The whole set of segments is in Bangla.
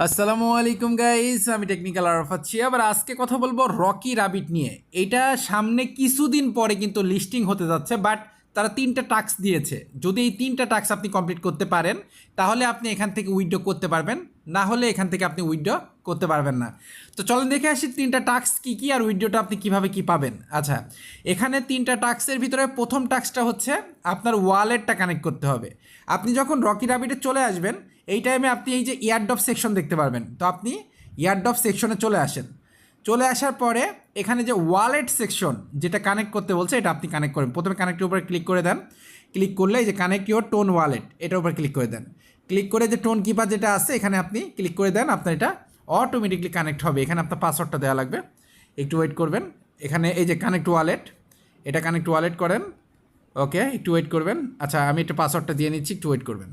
আসসালামু আলাইকুম গাইস, আমি টেকনিক্যাল আরাফাত ছিয়া। আবার আজকে কথা বলবো রকি রাবিট নিয়ে। এটা সামনে কিছুদিন পরে কিন্তু লিস্টিং হতে যাচ্ছে, বাট তারা 3টা টাস্ক দিয়েছে। যদি এই 3টা টাস্ক আপনি কমপ্লিট করতে পারেন তাহলে আপনি এখান থেকে উইথড্র করতে পারবেন, না হলে এখান থেকে আপনি উইথড্র করতে পারবেন না। তো চলেন দেখে আসি 3টা টাস্ক কী কী আর উইথড্রটা আপনি কীভাবে কী পাবেন। আচ্ছা, এখানে 3টা টাস্কের ভিতরে প্রথম টাস্কটা হচ্ছে আপনার ওয়ালেটটা কানেক্ট করতে হবে। আপনি যখন রকি রাবিটে চলে আসবেন এই টাইমে আপনি এই যে ইয়ারড্রপ সেকশন দেখতে পারবেন। তো আপনি ইয়ারড্রপ সেকশনে চলে আসেন। চলে আসার পরে এখানে যে ওয়ালেট সেকশন যেটা কানেক্ট করতে বলছে এটা আপনি কানেক্ট করেন। প্রথমে কানেক্টের উপরে ক্লিক করে দেন। ক্লিক করলে এই যে কানেক্ট ইউর টোন ওয়ালেট এটার উপর ক্লিক করে দেন। ক্লিক করে যে টোন কিপার যেটা আছে এখানে আপনি ক্লিক করে দেন। আপনার এটা অটোমেটিকলি কানেক্ট হবে। এখানে আপনার পাসওয়ার্ডটা দেওয়া লাগবে, একটু ওয়েট করবেন। এখানে এই যে কানেক্ট ওয়ালেট, এটা কানেক্ট ওয়ালেট করেন। ওকে, একটু ওয়েট করবেন। আচ্ছা, আমি একটু পাসওয়ার্ডটা দিয়ে নিচ্ছি, একটু ওয়েট করবেন।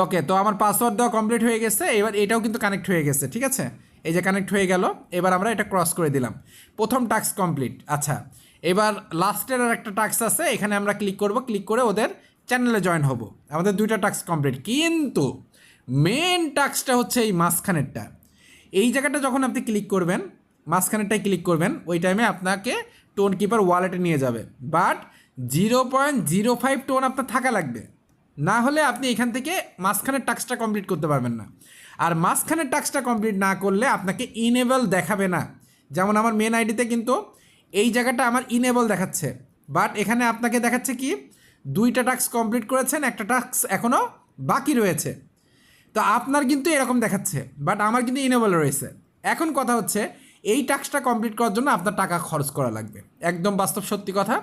ওকে, তো আমার পাসওয়ার্ড দেওয়া কমপ্লিট হয়ে গেছে। এবার এটাও কিন্তু কানেক্ট হয়ে গেছে, ঠিক আছে। এই যে কানেক্ট হয়ে গেল। এবার আমরা এটা ক্রস করে দিলাম, প্রথম টাস্ক কমপ্লিট। আচ্ছা, এবার লাস্টের আর একটা টাস্ক আছে, এখানে আমরা ক্লিক করব। ক্লিক করে ওদের চ্যানেলে জয়েন হব। আমাদের 2টা টাস্ক কমপ্লিট, কিন্তু মেন টাস্কটা হচ্ছে এই মাঝখানেরটা। এই জায়গাটা যখন আপনি ক্লিক করবেন, মাঝখানেরটায় ক্লিক করবেন, ওই টাইমে আপনাকে টোন কিপার ওয়ালেটে নিয়ে যাবে। বাট 0.05 টোন আপনার থাকা লাগবে, না হলে আপনি এখান থেকে মাঝখানের টাস্কটা কমপ্লিট করতে পারবেন না। আর মাঝখানের টাস্কটা কমপ্লিট না করলে আপনাকে ইনেবল দেখাবে না। যেমন আমার মেন আইডিতে কিন্তু এই জায়গাটা আমার ইনেবল দেখাচ্ছে, বাট এখানে আপনাকে দেখাচ্ছে কি 2টা টাস্ক কমপ্লিট করেছেন, একটা টাস্ক এখনও বাকি রয়েছে। তো আপনার কিন্তু এরকম দেখাচ্ছে, বাট আমার কিন্তু ইনেবল রয়েছে। এখন কথা হচ্ছে এই টাস্কটা কমপ্লিট করার জন্য আপনার টাকা খরচ করা লাগবে। একদম বাস্তব সত্যি কথা,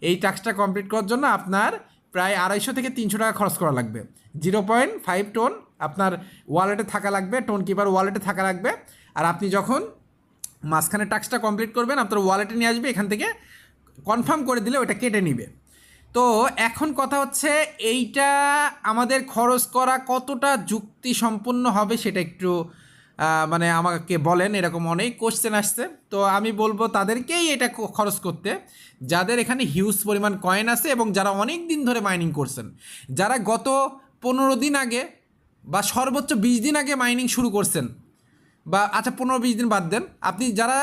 এই টাস্কটা কমপ্লিট করার জন্য আপনার প্রায় 250 থেকে 300 টাকা খরচ করা লাগবে। 0.5 টোন আপনার ওয়ালেটে থাকা লাগবে, টোন কিপার ওয়ালেটে থাকা লাগবে। আর আপনি যখন মাঝখানে টাস্কটা কমপ্লিট করবেন আপনার ওয়ালেটে নিয়ে আসবে, এখান থেকে কনফার্ম করে দিলে ওটা কেটে নিবে। তো এখন কথা হচ্ছে এইটা আমাদের খরচ করা কতটা যুক্তিসম্পন্ন হবে সেটা একটু মানে আমাকে বলেন। এরকম অনেক কোশ্চেন আসছে, তো আমি বলবো তাদেরকেই এটা খরচ করতে যাদের এখানে হিউজ পরিমাণ কয়েন আছে এবং যারা অনেক দিন ধরে মাইনিং করছেন। যারা গত 15 দিন আগে বা সর্বোচ্চ 20 দিন আগে মাইনিং শুরু করছেন, বা আচ্ছা 15-20 দিন বাদ দেন, আপনি যারা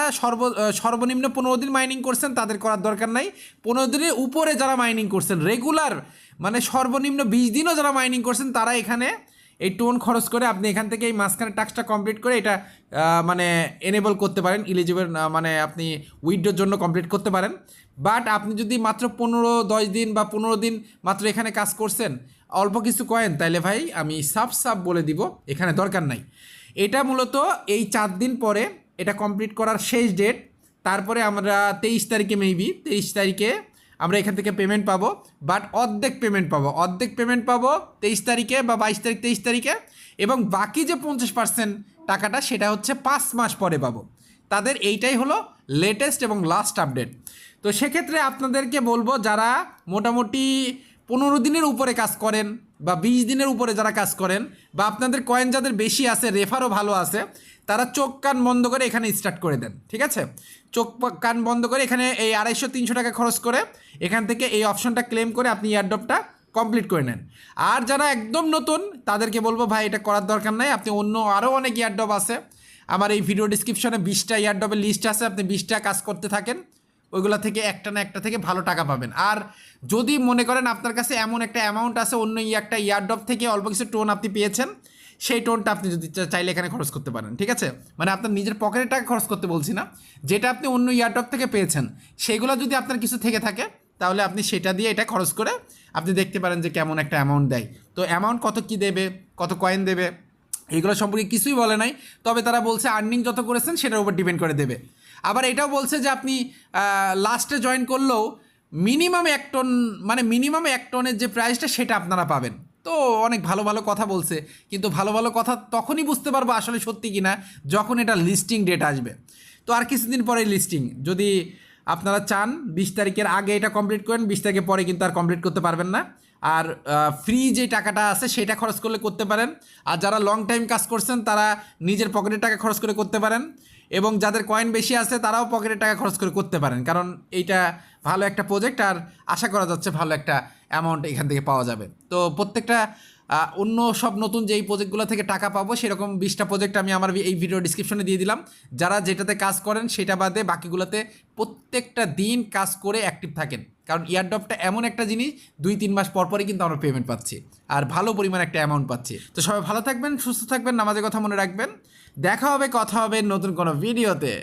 সর্বনিম্ন 15 দিন মাইনিং করছেন তাদের করার দরকার নাই। 15 দিনের উপরে যারা মাইনিং করছেন রেগুলার, মানে সর্বনিম্ন 20 দিনও যারা মাইনিং করছেন, তারা এখানে এই টোন খরচ করে আপনি এখান থেকে এই মাঝখানে টাস্কটা কমপ্লিট করে এটা মানে এনেবল করতে পারেন, ইলিজিবল মানে আপনি উইথড্রোর জন্য কমপ্লিট করতে পারেন। বাট আপনি যদি মাত্র 15-10 দিন বা 15 দিন মাত্র এখানে কাজ করছেন, অল্প কিছু কয়েন, তাইলে ভাই আমি সাফ বলে দিব এখানে দরকার নাই। এটা মূলত এই 4 দিন পরে এটা কমপ্লিট করার শেষ ডেট। তারপরে আমরা 23 তারিখে, মেবি 23 তারিখে আমরা এখান থেকে পেমেন্ট পাবো। বাট অর্ধেক পেমেন্ট পাবো, 23 তারিখে বা 22 তারিখ 23 তারিখে। এবং বাকি যে 50% টাকাটা সেটা হচ্ছে 5 মাস পরে পাবো। তাদের এইটাই হলো লেটেস্ট এবং লাস্ট আপডেট। তো সেক্ষেত্রে আপনাদেরকে বলবো যারা মোটামুটি 15 দিনের উপরে কাজ করেন বা 20 দিনের উপরে যারা কাজ করেন, বা আপনাদের কয়েন যাদের বেশি আছে, রেফারও ভালো আছে, তারা চোখ কান বন্ধ করে এখানে স্টার্ট করে দেন, ঠিক আছে। চোখ কান বন্ধ করে এখানে এই 250-300 টাকা খরচ করে এখান থেকে এই অপশনটা ক্লেম করে আপনি এয়ারড্রপটা কমপ্লিট করে নেন। আর যারা একদম নতুন তাদেরকে বলবো ভাই এটা করার দরকার নাই, আপনি অন্য আরও অনেক এয়ারড্রপ আছে। আমার এই ভিডিও ডিসক্রিপশনে 20টা এয়ারড্রপের লিস্ট আছে, আপনি 20টা কাজ করতে থাকেন, ওইগুলো থেকে একটা না একটা থেকে ভালো টাকা পাবেন। আর যদি মনে করেন আপনার কাছে এমন একটা অ্যামাউন্ট আছে, অন্য একটা ইয়ারড্রপ থেকে অল্প কিছু টোন আপনি পেয়েছেন, সেই টোনটা আপনি যদি চাইলে এখানে খরচ করতে পারেন, ঠিক আছে। মানে আপনার নিজের পকেটের টাকা খরচ করতে বলছি না, যেটা আপনি অন্য ইয়ারড্রপ থেকে পেয়েছেন সেগুলো যদি আপনার কিছু থেকে থাকে তাহলে আপনি সেটা দিয়ে এটা খরচ করে আপনি দেখতে পারেন যে কেমন একটা অ্যামাউন্ট দেয়। তো অ্যামাউন্ট কত কী দেবে, কত কয়েন দেবে, এগুলো সম্পর্কে কিছুই বলে নাই। তবে তারা বলছে আর্নিং যত করেছেন সেটার উপর ডিপেন্ড করে দেবে। আবার এটাও বলছে যে আপনি লাস্টে জয়েন করলেও মিনিমাম 1 টন, মানে মিনিমাম 1 টনের যে প্রাইসটা সেটা আপনারা পাবেন। তো অনেক ভালো ভালো কথা বলছে, কিন্তু ভালো ভালো কথা তখনই বুঝতে পারবো আসলে সত্যি কি না যখন এটা লিস্টিং ডেট আসবে। তো আর কিছুদিন পরে লিস্টিং, যদি আপনারা চান 20 তারিখের আগে এটা কমপ্লিট করেন, 20 তারিখের পরে কিন্তু আর কমপ্লিট করতে পারবেন না। আর ফ্রি যে টাকাটা আছে সেটা খরচ করলে করতে পারেন। আর যারা লং টাইম কাজ করছেন তারা নিজের পকেটের টাকা খরচ করে করতে পারেন, এবং যাদের কয়েন বেশি আছে তারাও পকেটের টাকা খরচ করে করতে পারেন, কারণ এইটা ভালো একটা প্রজেক্ট আর আশা করা যাচ্ছে ভালো একটা অ্যামাউন্ট এখান থেকে পাওয়া যাবে। তো প্রত্যেকটা অন্য সব নতুন যেই প্রজেক্টগুলো থেকে টাকা পাবো সেরকম 20টা প্রজেক্ট আমি আমার এই ভিডিও ডিসক্রিপশনে দিয়ে দিলাম। যারা যেটাতে কাজ করেন সেটা বাদে বাকিগুলোতে প্রত্যেকটা দিন কাজ করে অ্যাক্টিভ থাকেন, কারণ ইয়ারড্রপটা এমন একটা জিনিস 2-3 মাস পর পরই কিন্তু আমরা পেমেন্ট পাচ্ছি আর ভালো পরিমাণ একটা অ্যামাউন্ট পাচ্ছি। তো সবাই ভালো থাকবেন, সুস্থ থাকবেন, নামাজের কথা মনে রাখবেন। দেখা হবে, কথা হবে নতুন কোনো ভিডিওতে।